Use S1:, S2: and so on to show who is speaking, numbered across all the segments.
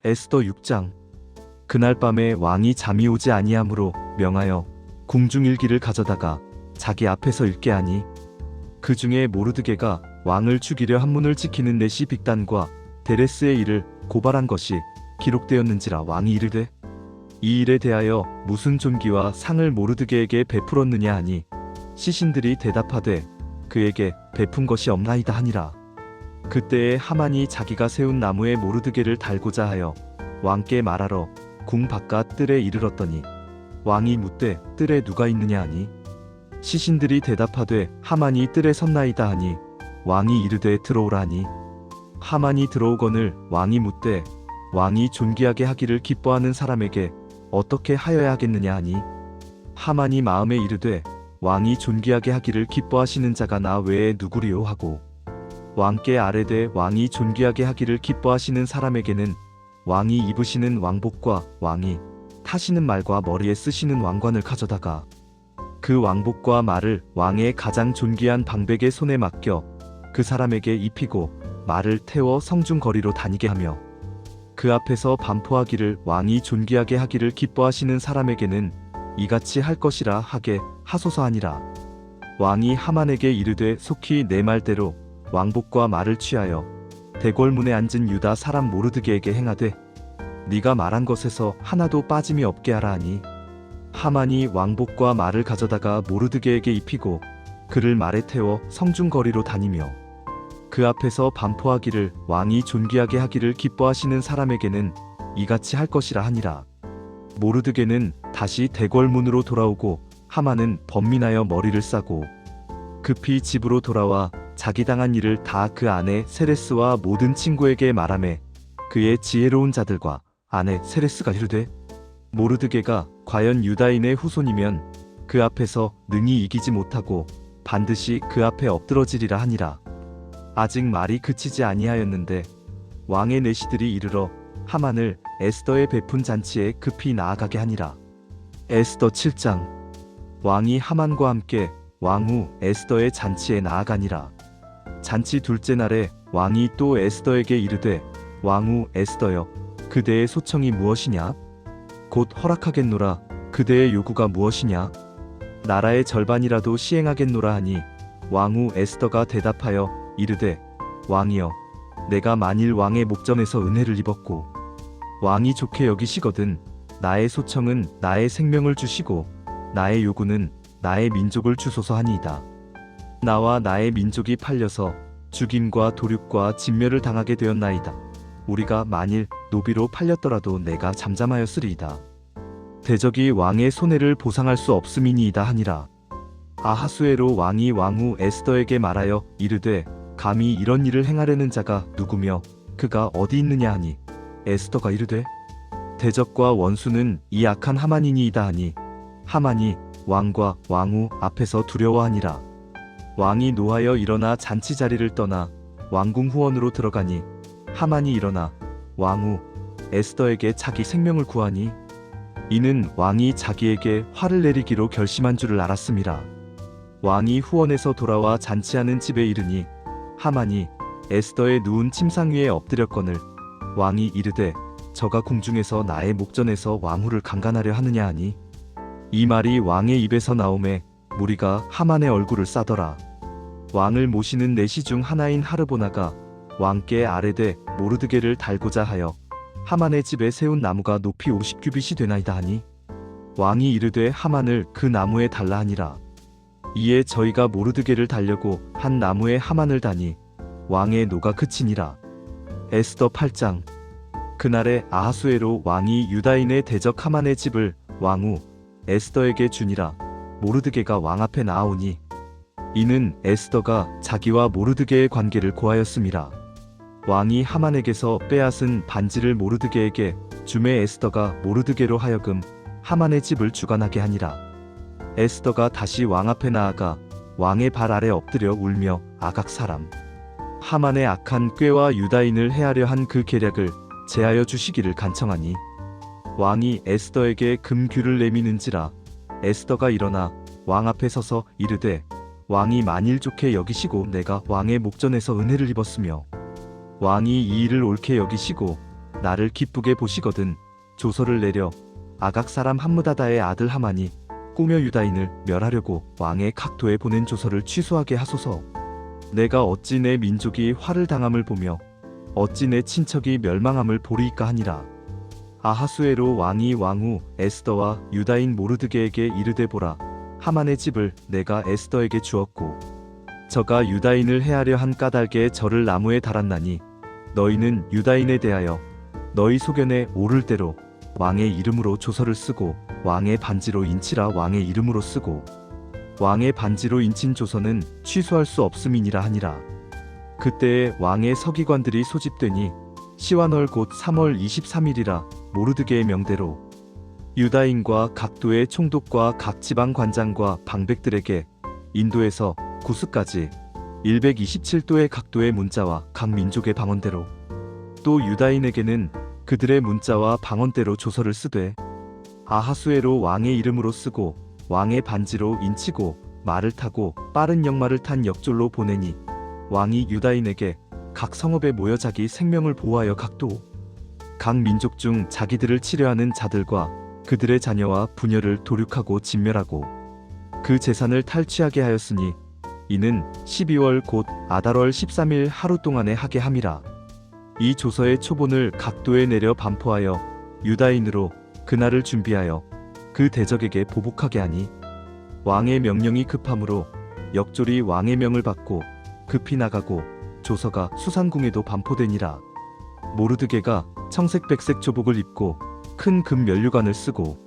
S1: 에스더 6장. 그날 밤에 왕이 잠이 오지 아니하므로 명하여 궁중일기를 가져다가 자기 앞에서 읽게 하니, 그 중에 모르드게가 왕을 죽이려 한문을 지키는 내시 빅단과 데레스의 일을 고발한 것이 기록되었는지라. 왕이 이르되, 이 일에 대하여 무슨 존귀와 상을 모르드게에게 베풀었느냐 하니, 시신들이 대답하되 그에게 베푼 것이 없나이다 하니라. 그때에 하만이 자기가 세운 나무에 모르드게를 달고자 하여 왕께 말하러 궁 바깥 뜰에 이르렀더니, 왕이 묻되 뜰에 누가 있느냐 하니, 시신들이 대답하되 하만이 뜰에 섰나이다 하니, 왕이 이르되 들어오라 하니, 하만이 들어오거늘 왕이 묻되 왕이 존귀하게 하기를 기뻐하는 사람에게 어떻게 하여야 하겠느냐 하니, 하만이 마음에 이르되 왕이 존귀하게 하기를 기뻐하시는 자가 나 외에 누구리요 하고, 왕께 아뢰되 왕이 존귀하게 하기를 기뻐하시는 사람에게는 왕이 입으시는 왕복과 왕이 타시는 말과 머리에 쓰시는 왕관을 가져다가 그 왕복과 말을 왕의 가장 존귀한 방백의 손에 맡겨 그 사람에게 입히고 말을 태워 성중 거리로 다니게 하며, 그 앞에서 반포하기를 왕이 존귀하게 하기를 기뻐하시는 사람에게는 이같이 할 것이라 하게 하소서 하니라. 왕이 하만에게 이르되 속히 내 말대로 왕복과 말을 취하여 대궐문에 앉은 유다 사람 모르드게에게 행하되 네가 말한 것에서 하나도 빠짐이 없게 하라 하니, 하만이 왕복과 말을 가져다가 모르드게에게 입히고 그를 말에 태워 성중 거리로 다니며, 그 앞에서 반포하기를 왕이 존귀하게 하기를 기뻐하시는 사람에게는 이같이 할 것이라 하니라. 모르드게는 다시 대궐문으로 돌아오고 하만은 번민하여 머리를 싸고 급히 집으로 돌아와 자기 당한 일을 다 그 아내 세레스와 모든 친구에게 말하매, 그의 지혜로운 자들과 아내 세레스가 이르되, 모르드게가 과연 유다인의 후손이면 그 앞에서 능히 이기지 못하고 반드시 그 앞에 엎드러지리라 하니라. 아직 말이 그치지 아니하였는데 왕의 내시들이 이르러 하만을 에스더의 베푼 잔치에 급히 나아가게 하니라. 에스더 7장. 왕이 하만과 함께 왕후 에스더의 잔치에 나아가니라. 잔치 둘째 날에 왕이 또 에스더에게 이르되, 왕후 에스더여, 그대의 소청이 무엇이냐? 곧 허락하겠노라. 그대의 요구가 무엇이냐? 나라의 절반이라도 시행하겠노라 하니, 왕후 에스더가 대답하여 이르되, 왕이여, 내가 만일 왕의 목전에서 은혜를 입었고 왕이 좋게 여기시거든 나의 소청은 나의 생명을 주시고 나의 요구는 나의 민족을 주소서 하니이다. 나와 나의 민족이 팔려서 죽임과 도륙과 진멸을 당하게 되었나이다. 우리가 만일 노비로 팔렸더라도 내가 잠잠하였으리이다. 대적이 왕의 손해를 보상할 수 없음이니이다 하니라. 아하수에로 왕이 왕후 에스더에게 말하여 이르되, 감히 이런 일을 행하려는 자가 누구며 그가 어디 있느냐 하니, 에스더가 이르되, 대적과 원수는 이 악한 하만이니이다 하니, 하만이 왕과 왕후 앞에서 두려워하니라. 왕이 노하여 일어나 잔치 자리를 떠나 왕궁 후원으로 들어가니, 하만이 일어나 왕후 에스더에게 자기 생명을 구하니, 이는 왕이 자기에게 화를 내리기로 결심한 줄을 알았음이라. 왕이 후원에서 돌아와 잔치하는 집에 이르니, 하만이 에스더의 누운 침상 위에 엎드렸거늘 왕이 이르되, 저가 궁중에서 나의 목전에서 왕후를 강간하려 하느냐 하니, 이 말이 왕의 입에서 나오매 무리가 하만의 얼굴을 싸더라. 왕을 모시는 내시 중 하나인 하르보나가 왕께 아뢰되 모르드게를 달고자 하여 하만의 집에 세운 나무가 높이 50규빗이 되나이다 하니, 왕이 이르되 하만을 그 나무에 달라 하니라. 이에 저희가 모르드게를 달려고 한 나무에 하만을 다니 왕의 노가 그치니라. 에스더 8장. 그날에 아하수에로 왕이 유다인의 대적 하만의 집을 왕후 에스더에게 주니라. 모르드게가 왕 앞에 나아오니, 이는 에스더가 자기와 모르드게의 관계를 고하였음이라. 왕이 하만에게서 빼앗은 반지를 모르드게에게 주매 에스더가 모르드게로 하여금 하만의 집을 주관하게 하니라. 에스더가 다시 왕 앞에 나아가 왕의 발 아래 엎드려 울며 아각 사람 하만의 악한 꾀와 유다인을 해하려 한 그 계략을 제하여 주시기를 간청하니, 왕이 에스더에게 금규를 내미는지라. 에스더가 일어나 왕 앞에 서서 이르되, 왕이 만일 좋게 여기시고 내가 왕의 목전에서 은혜를 입었으며 왕이 이 일을 옳게 여기시고 나를 기쁘게 보시거든 조서를 내려 아각 사람 함므다다의 아들 하만이 꾸며 유다인을 멸하려고 왕의 각도에 보낸 조서를 취소하게 하소서. 내가 어찌 내 민족이 화를 당함을 보며 어찌 내 친척이 멸망함을 보리이까 하니라. 아하수에로 왕이 왕후 에스더와 유다인 모르드게에게 이르되 보라, 하만의 집을 내가 에스더에게 주었고 저가 유다인을 해하려 한 까닭에 저를 나무에 달았나니 너희는 유다인에 대하여 너희 소견에 오를 대로 왕의 이름으로 조서를 쓰고 왕의 반지로 인치라. 왕의 이름으로 쓰고 왕의 반지로 인친 조서는 취소할 수 없음이니라 하니라. 그때에 왕의 서기관들이 소집되니 시완월 곧 3월 23일이라 모르드게의 명대로 유다인과 각도의 총독과 각 지방 관장과 방백들에게 인도에서 구스까지 127도의 각도의 문자와 각 민족의 방언대로 또 유다인에게는 그들의 문자와 방언대로 조서를 쓰되 아하수에로 왕의 이름으로 쓰고 왕의 반지로 인치고 말을 타고 빠른 역마를 탄 역졸로 보내니 왕이 유다인에게 각 성읍에 모여 자기 생명을 보호하여 각 민족 중 자기들을 치려하는 자들과 그들의 자녀와 부녀를 도륙하고 진멸하고 그 재산을 탈취하게 하였으니 이는 12월 곧 아달월 13일 하루 동안에 하게 함이라. 이 조서의 초본을 각도에 내려 반포하여 유다인으로 그날을 준비하여 그 대적에게 보복하게 하니 왕의 명령이 급함으로 역졸이 왕의 명을 받고 급히 나가고 조서가 수산궁에도 반포되니라. 모르드게가 청색 백색 조복을 입고 큰 금 면류관을 쓰고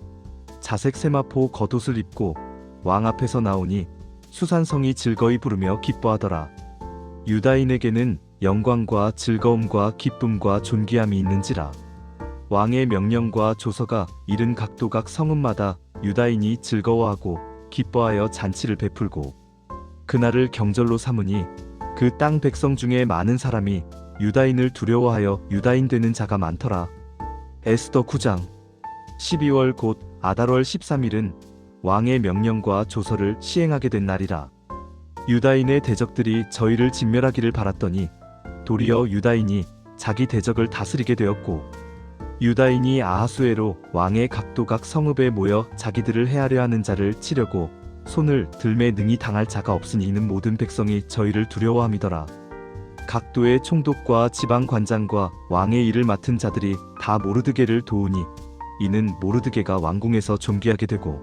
S1: 자색 세마포 겉옷을 입고 왕 앞에서 나오니 수산성이 즐거이 부르며 기뻐하더라. 유다인에게는 영광과 즐거움과 기쁨과 존귀함이 있는지라. 왕의 명령과 조서가 이른 각도각 성읍마다 유다인이 즐거워하고 기뻐하여 잔치를 베풀고 그날을 경절로 삼으니 그 땅 백성 중에 많은 사람이 유다인을 두려워하여 유다인 되는 자가 많더라. 에스더 9장. 12월 곧 아달월 13일은 왕의 명령과 조서를 시행하게 된 날이라. 유다인의 대적들이 저희를 진멸하기를 바랐더니 도리어 유다인이 자기 대적을 다스리게 되었고 유다인이 아하수에로 왕의 각도각 성읍에 모여 자기들을 해하려 하는 자를 치려고 손을 들매 능히 당할 자가 없으니 이는 모든 백성이 저희를 두려워함이더라. 각도의 총독과 지방 관장과 왕의 일을 맡은 자들이 다 모르드게를 도우니 이는 모르드게가 왕궁에서 존귀하게 되고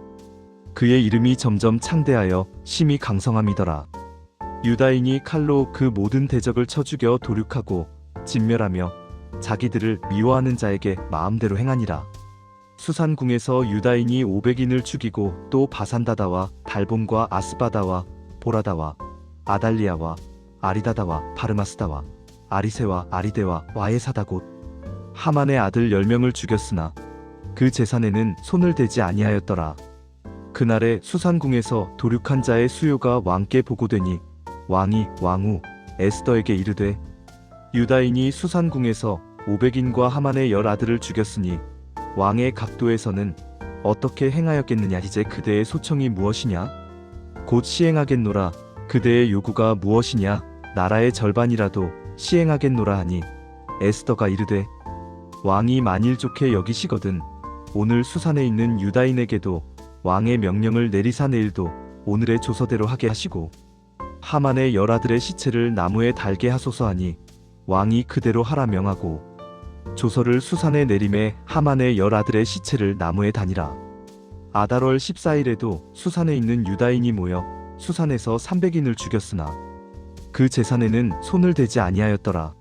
S1: 그의 이름이 점점 창대하여 심히 강성함이더라. 유다인이 칼로 그 모든 대적을 쳐 죽여 도륙하고 진멸하며 자기들을 미워하는 자에게 마음대로 행하니라. 수산궁에서 유다인이 500인을 죽이고 또 바산다다와 달본과 아스바다와 보라다와 아달리아와 아리다다와 파르마스다와 아리세와 아리데와 와에사다 곧 하만의 아들 10명을 죽였으나 그 재산에는 손을 대지 아니하였더라. 그날에 수산궁에서 도륙한 자의 수요가 왕께 보고되니 왕이 왕후 에스더에게 이르되 유다인이 수산궁에서 500인과 하만의 10아들을 죽였으니 왕의 각도에서는 어떻게 행하였겠느냐. 이제 그대의 소청이 무엇이냐? 곧 시행하겠노라. 그대의 요구가 무엇이냐? 나라의 절반이라도 시행하겠노라 하니 에스더가 이르되 왕이 만일 좋게 여기시거든 오늘 수산에 있는 유다인에게도 왕의 명령을 내리사 내일도 오늘의 조서대로 하게 하시고 하만의 10아들의 시체를 나무에 달게 하소서 하니 왕이 그대로 하라 명하고 조서를 수산에 내림에 하만의 10아들의 시체를 나무에 다니라. 아달월 14일에도 수산에 있는 유다인이 모여 수산에서 300인을 죽였으나 그 재산에는 손을 대지 아니하였더라.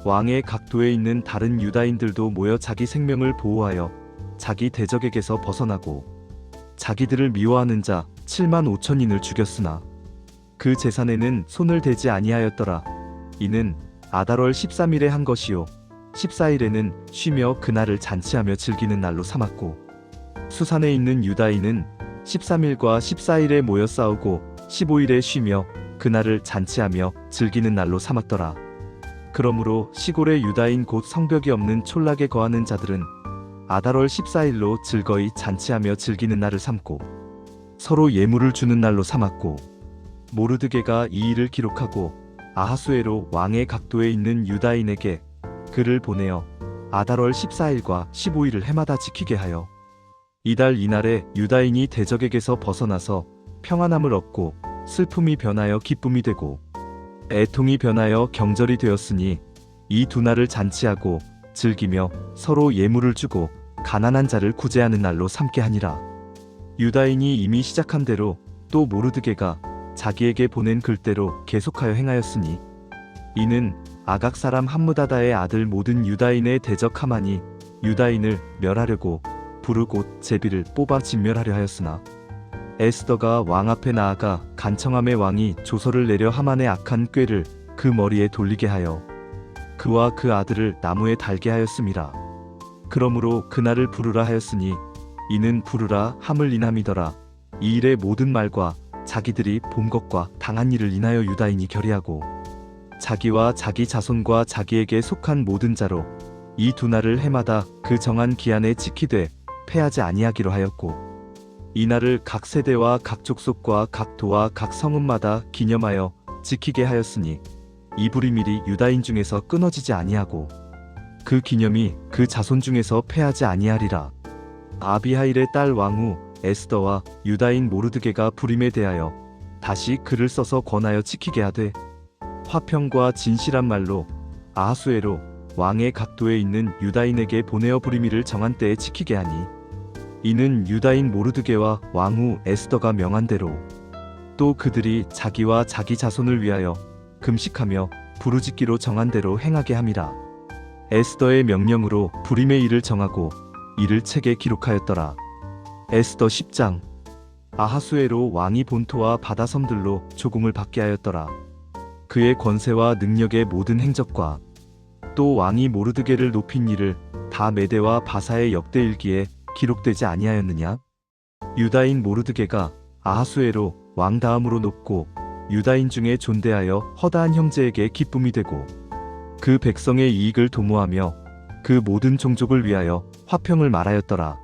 S1: 왕의 각도에 있는 다른 유다인들도 모여 자기 생명을 보호하여 자기 대적에게서 벗어나고 자기들을 미워하는 자 7만 5천인을 죽였으나 그 재산에는 손을 대지 아니하였더라. 이는 아달월 13일에 한 것이요 14일에는 쉬며 그날을 잔치하며 즐기는 날로 삼았고 수산에 있는 유다인은 13일과 14일에 모여 싸우고 15일에 쉬며 그날을 잔치하며 즐기는 날로 삼았더라. 그러므로 시골의 유다인 곧 성벽이 없는 촌락에 거하는 자들은 아달월 14일로 즐거이 잔치하며 즐기는 날을 삼고 서로 예물을 주는 날로 삼았고 모르드게가 이 일을 기록하고 아하수에로 왕의 각도에 있는 유다인에게 글을 보내어 아달월 14일과 15일을 해마다 지키게 하여 이달 이날에 유다인이 대적에게서 벗어나서 평안함을 얻고 슬픔이 변하여 기쁨이 되고 애통이 변하여 경절이 되었으니 이 두 날을 잔치하고 즐기며 서로 예물을 주고 가난한 자를 구제하는 날로 삼게 하니라. 유다인이 이미 시작한 대로 또 모르드게가 자기에게 보낸 글대로 계속하여 행하였으니 이는 아각 사람 함무다다의 아들 모든 유다인의 대적 하만이 유다인을 멸하려고 부르고 제비를 뽑아 진멸하려 하였으나 에스더가 왕 앞에 나아가 간청함에 왕이 조서를 내려 하만의 악한 꾀를 그 머리에 돌리게 하여 그와 그 아들을 나무에 달게 하였음이라. 그러므로 그날을 부르라 하였으니 이는 부르라 함을 인함이더라. 이 일의 모든 말과 자기들이 본 것과 당한 일을 인하여 유다인이 결의하고 자기와 자기 자손과 자기에게 속한 모든 자로 이 두 날을 해마다 그 정한 기한에 지키되 패하지 아니하기로 하였고 이 날을 각 세대와 각 족속과 각 도와 각 성읍마다 기념하여 지키게 하였으니 이 부리밀이 유다인 중에서 끊어지지 아니하고 그 기념이 그 자손 중에서 패하지 아니하리라. 아비하일의 딸 왕후 에스더와 유다인 모르드게가 부림에 대하여 다시 글을 써서 권하여 지키게 하되 화평과 진실한 말로 아하수에로 왕의 각도에 있는 유다인에게 보내어 부리밀을 정한 때에 지키게 하니 이는 유다인 모르드게와 왕후 에스더가 명한 대로 또 그들이 자기와 자기 자손을 위하여 금식하며 부르짖기로 정한 대로 행하게 함이라. 에스더의 명령으로 부림의 일을 정하고 이를 책에 기록하였더라. 에스더 10장. 아하수에로 왕이 본토와 바다섬들로 조공을 받게 하였더라. 그의 권세와 능력의 모든 행적과 또 왕이 모르드게를 높인 일을 다 메대와 바사의 역대 일기에 기록되지 아니하였느냐? 유다인 모르드게가 아하수에로 왕 다음으로 높고 유다인 중에 존대하여 허다한 형제에게 기쁨이 되고 그 백성의 이익을 도모하며 그 모든 종족을 위하여 화평을 말하였더라.